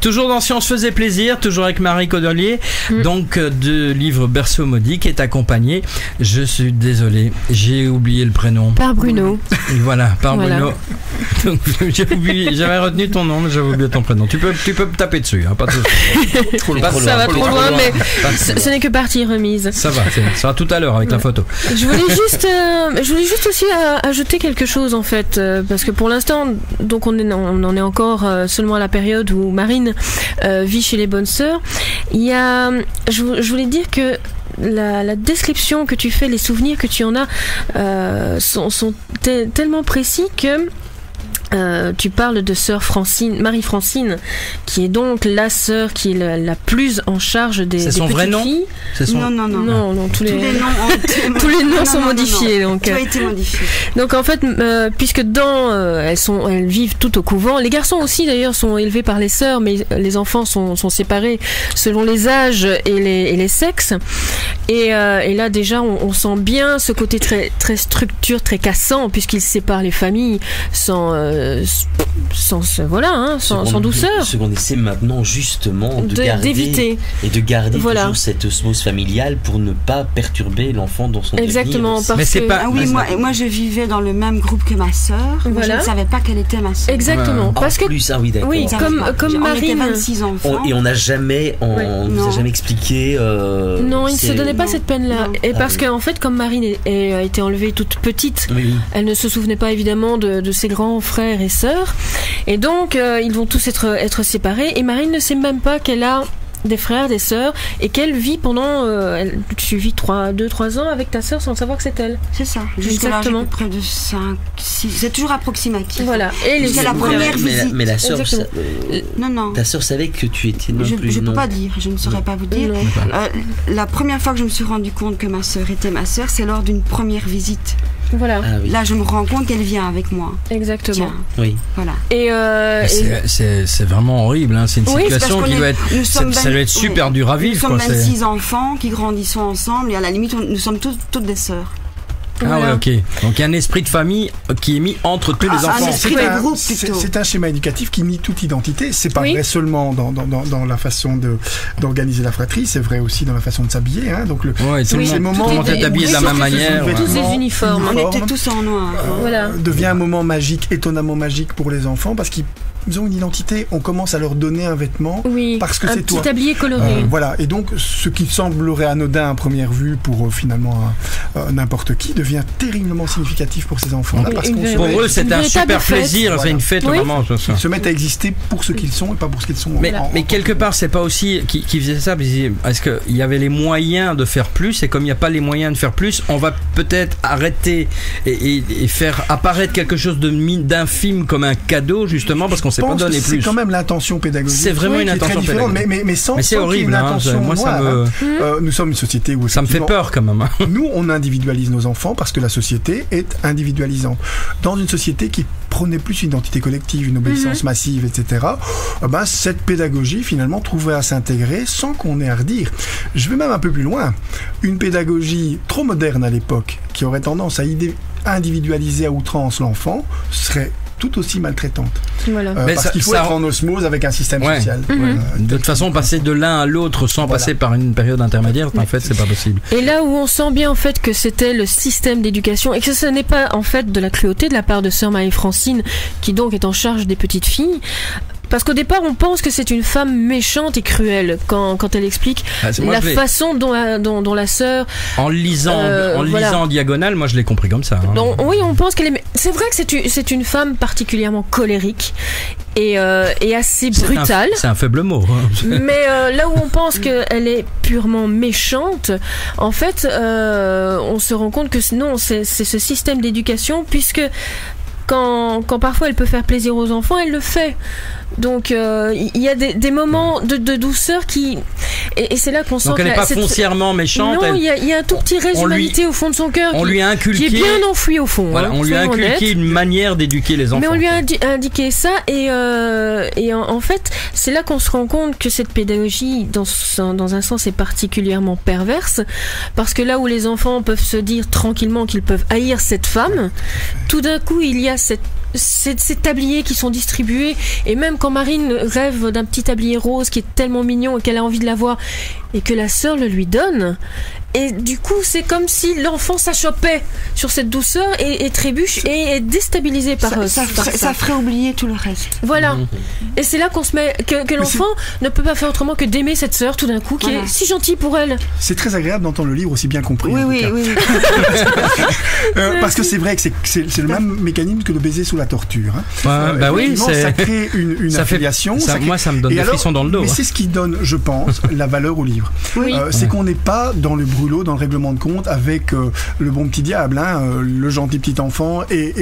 Toujours dans Si on se faisait plaisir, toujours avec Marie Codelier, donc de livre Berceau maudit qui est accompagné, je suis désolé, j'ai oublié le prénom. Par Bruno. Et voilà, par Bruno. Donc, j'avais retenu ton nom, mais j'avais oublié ton prénom. Tu peux me taper dessus, hein, pas de souci. Ça va trop loin, mais ce n'est que partie remise. Ça va tout à l'heure avec la photo. Je voulais juste aussi ajouter quelque chose en fait, parce que pour l'instant, donc on en est encore seulement à la période où Marine vit chez les bonnes sœurs. Je voulais dire que la description que tu fais, les souvenirs que tu en as sont tellement précis que tu parles de sœur Francine, Marie-Francine, qui est donc la sœur qui est la plus en charge des petites filles. C'est son vrai nom ? Non, tous les noms sont modifiés. Donc, tout a été modifié. Donc en fait, puisque elles vivent tout au couvent, les garçons aussi d'ailleurs sont élevés par les sœurs, mais les enfants sont séparés selon les âges et les sexes. Et là déjà, on sent bien ce côté très, très structure, très cassant, puisqu'ils séparent les familles sans douceur. Ce qu'on essaie maintenant justement d'éviter et de garder toujours cette osmose familiale pour ne pas perturber l'enfant dans son exactement devenir. Parce que moi je vivais dans le même groupe que ma sœur. Je ne savais pas quelle était ma sœur. Exactement. Parce que d'accord. Oui, comme on Marine. était 26 enfants. Et on n'a jamais nous a jamais expliqué. Non, il ne se donnait pas cette peine-là. Et parce qu'en fait, comme Marine a été enlevée toute petite, elle ne se souvenait pas évidemment de ses grands frères et sœurs, et donc ils vont tous être séparés, et Marine ne sait même pas qu'elle a des frères, des sœurs, et qu'elle vit pendant tu vis 2-3 ans avec ta sœur sans savoir que c'est elle. C'est ça, exactement. Près de 5, 6, c'est toujours approximatif. Voilà. Et c'est la première visite. Mais la sœur non. Ta sœur savait que tu étais non plus. Je ne peux pas dire, je ne saurais pas vous dire. La première fois que je me suis rendu compte que ma sœur était ma sœur, c'est lors d'une première visite. Voilà. Là, je me rends compte qu'elle vient avec moi. Exactement. Tiens. Oui. Voilà. Et c'est vraiment horrible. Hein. C'est une situation qui doit être. Ça doit être super dur à vivre. Nous sommes 26 enfants qui grandissons ensemble, et à la limite, nous sommes toutes des sœurs. Voilà. Ok. Donc il y a un esprit de famille qui est mis entre tous les enfants. C'est un schéma éducatif qui nie toute identité. C'est pas vrai seulement dans la façon d'organiser la fratrie, c'est vrai aussi dans la façon de s'habiller. Hein. Donc tout le monde est habillé de la même manière. Tous ces uniformes. On était tous en noir. Devient un moment magique, étonnamment magique pour les enfants, parce qu'ils ont une identité, on commence à leur donner un vêtement parce que c'est toi. Un petit tablier coloré. Voilà, et donc ce qui semblerait anodin à première vue pour finalement n'importe qui devient terriblement significatif pour ces enfants-là. Pour eux, c'est un super plaisir, c'est une fête au moment. Ils se mettent à exister pour ce qu'ils sont et pas pour ce qu'ils sont. Mais quelque part, c'est pas aussi qui faisait ça. Est-ce qu'il y avait les moyens de faire plus, et comme il n'y a pas les moyens de faire plus, on va peut-être arrêter et faire apparaître quelque chose d'infime comme un cadeau, justement, parce qu'on s'est pas donné plus. C'est quand même l'intention pédagogique. C'est vraiment une intention pédagogique. Mais c'est horrible. Moi, nous sommes une société où ça me fait peur quand même. Nous, on individualise nos enfants parce que la société est individualisante. Dans une société qui prenait plus une identité collective, une obéissance massive, etc., cette pédagogie, finalement, trouvait à s'intégrer sans qu'on ait à redire. Je vais même un peu plus loin. Une pédagogie trop moderne à l'époque, qui aurait tendance à individualiser à outrance l'enfant, serait tout aussi maltraitante. Voilà. Parce qu'il faut être en osmose avec un système social. De toute façon, passer de l'un à l'autre sans passer par une période intermédiaire, en fait, c'est pas possible. Et là où on sent bien en fait que c'était le système d'éducation et que ce n'est pas en fait de la cruauté de la part de sœur Marie-Francine, qui donc est en charge des petites filles. Parce qu'au départ, on pense que c'est une femme méchante et cruelle quand elle explique façon dont la sœur... En lisant en diagonale, moi je l'ai compris comme ça. Hein. Donc, oui, on pense qu'elle est... C'est vrai que c'est une femme particulièrement colérique et assez brutale. C'est un faible mot. Hein. Mais là où on pense qu'elle est purement méchante, en fait, on se rend compte que non, c'est ce système d'éducation, puisque... Quand parfois elle peut faire plaisir aux enfants, elle le fait. Donc il y a des moments de douceur qui... Et c'est là qu'on sent qu'elle n'est pas foncièrement méchante. Non, il y a un tout petit reste d'humanité au fond de son cœur qui est bien enfoui au fond. Voilà, on lui a inculqué une manière d'éduquer les enfants. Mais on lui a indiqué ça, et en fait, c'est là qu'on se rend compte que cette pédagogie, dans un sens, est particulièrement perverse, parce que là où les enfants peuvent se dire tranquillement qu'ils peuvent haïr cette femme, tout d'un coup, il y a cette ces tabliers qui sont distribués, et même quand Marine rêve d'un petit tablier rose qui est tellement mignon et qu'elle a envie de l'avoir et que la sœur le lui donne, et du coup c'est comme si l'enfant s'achoppait sur cette douceur et trébuche et est déstabilisé par ça ferait oublier tout le reste. Voilà. Et c'est là qu'on se met que l'enfant ne peut pas faire autrement que d'aimer cette sœur tout d'un coup qui est si gentille pour elle. C'est très agréable d'entendre le livre aussi bien compris. Oui. Parce que c'est vrai que c'est le même mécanisme que le baiser sous la torture. Oui, ça crée une affiliation. Moi, ça me donne des frissons dans le dos. Mais c'est ce qui donne, je pense, la valeur au livre. C'est qu'on n'est pas dans le brûlot, dans le règlement de compte avec le bon petit diable, le gentil petit enfant et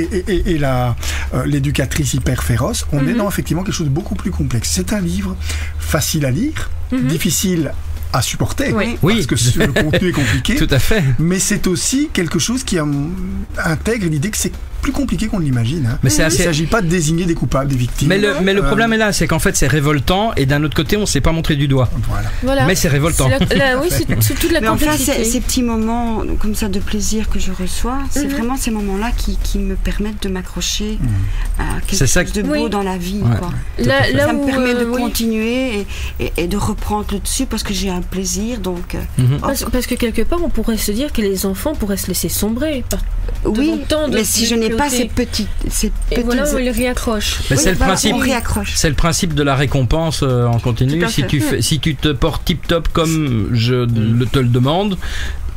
l'éducatrice hyper féroce. On est dans effectivement quelque chose de beaucoup plus complexe. C'est un livre facile à lire, difficile à supporter, parce que le contenu est compliqué. Tout à fait. Mais c'est aussi quelque chose qui intègre l'idée que c'est plus compliqué qu'on l'imagine. Mais il ne s'agit pas de désigner des coupables, des victimes. Mais le problème est là, c'est qu'en fait c'est révoltant et d'un autre côté on ne s'est pas montré du doigt. Voilà. Mais c'est révoltant. C'est toute la complexité. Enfin, ces petits moments comme ça de plaisir que je reçois, c'est vraiment ces moments-là qui me permettent de m'accrocher à quelque chose de beau dans la vie. Quoi. Ça me permet de continuer et de reprendre le dessus parce que j'ai un plaisir. Donc, parce que quelque part on pourrait se dire que les enfants pourraient se laisser sombrer. Mais si je n'ai pas ces petites voilà, on les réaccroche. C'est le principe de la récompense en continu. Si tu te portes tip top comme je te le demande,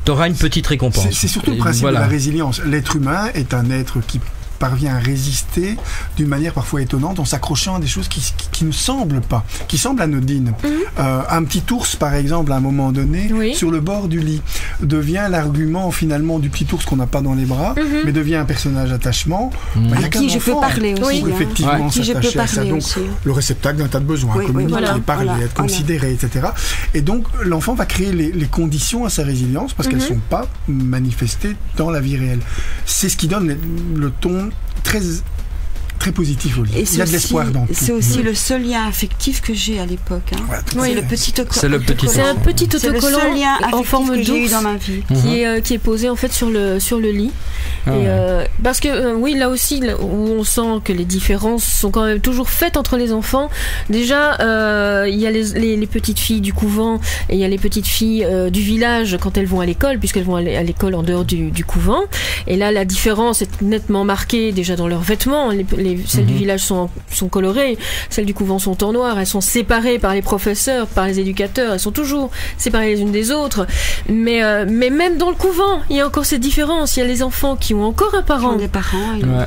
tu auras une petite récompense. C'est surtout le principe de la résilience. L'être humain est un être qui parvient à résister d'une manière parfois étonnante en s'accrochant à des choses qui ne semblent pas, qui semblent anodines. Un petit ours, par exemple, à un moment donné, sur le bord du lit, devient l'argument finalement du petit ours qu'on n'a pas dans les bras, mais devient un personnage attachement. À qui je peux parler aussi. Effectivement, s'attacher à ça. Donc, le réceptacle d'un tas de besoins, communiquer, parler, être considéré, etc. Et donc, l'enfant va créer les conditions à sa résilience parce qu'elles ne sont pas manifestées dans la vie réelle. C'est ce qui donne le ton très positif au livre. Il y a de l'espoir dans tout. C'est aussi le seul lien affectif que j'ai à l'époque. C'est le petit autocollant. C'est un petit autocollant en forme d'ours dans ma vie. Qui est posé en fait sur le lit. Parce que là aussi où on sent que les différences sont quand même toujours faites entre les enfants. Déjà il y a les petites filles du couvent et il y a les petites filles du village quand elles vont à l'école, puisqu'elles vont à l'école en dehors du couvent. Et là la différence est nettement marquée déjà dans leurs vêtements. Celles du village sont colorées, celles du couvent sont en noir, elles sont séparées par les professeurs, par les éducateurs, elles sont toujours séparées les unes des autres. Mais même dans le couvent, il y a encore cette différence. Il y a les enfants qui ont encore un parent,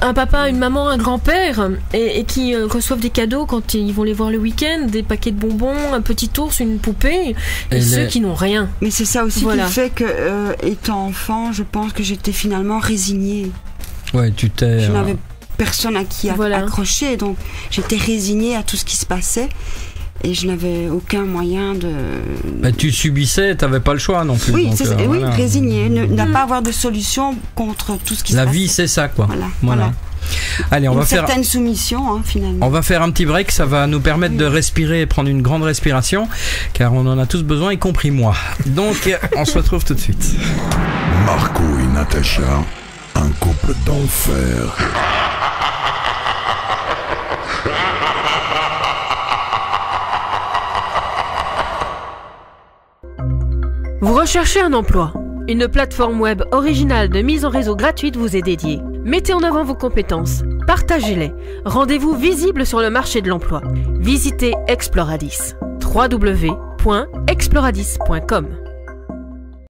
un papa, une maman, un grand-père, et qui reçoivent des cadeaux quand ils vont les voir le week-end, des paquets de bonbons, un petit ours, une poupée, et ceux qui n'ont rien. Mais c'est ça aussi qui fait que, étant enfant, je pense que j'étais finalement résignée. Je n'avais personne à qui accrocher, donc j'étais résignée à tout ce qui se passait et je n'avais aucun moyen de... tu subissais, tu n'avais pas le choix non plus. Résignée, ne pas avoir de solution contre tout ce qui se passe. La vie, c'est ça, quoi. Voilà. Allez, on va faire certaine soumission, finalement. On va faire un petit break, ça va nous permettre de respirer et prendre une grande respiration, car on en a tous besoin, y compris moi. Donc, on se retrouve tout de suite. Marco et Natacha, un couple d'enfer. Vous recherchez un emploi? Une plateforme web originale de mise en réseau gratuite vous est dédiée. Mettez en avant vos compétences, partagez-les, rendez-vous visible sur le marché de l'emploi. Visitez Exploradis. www.exploradis.com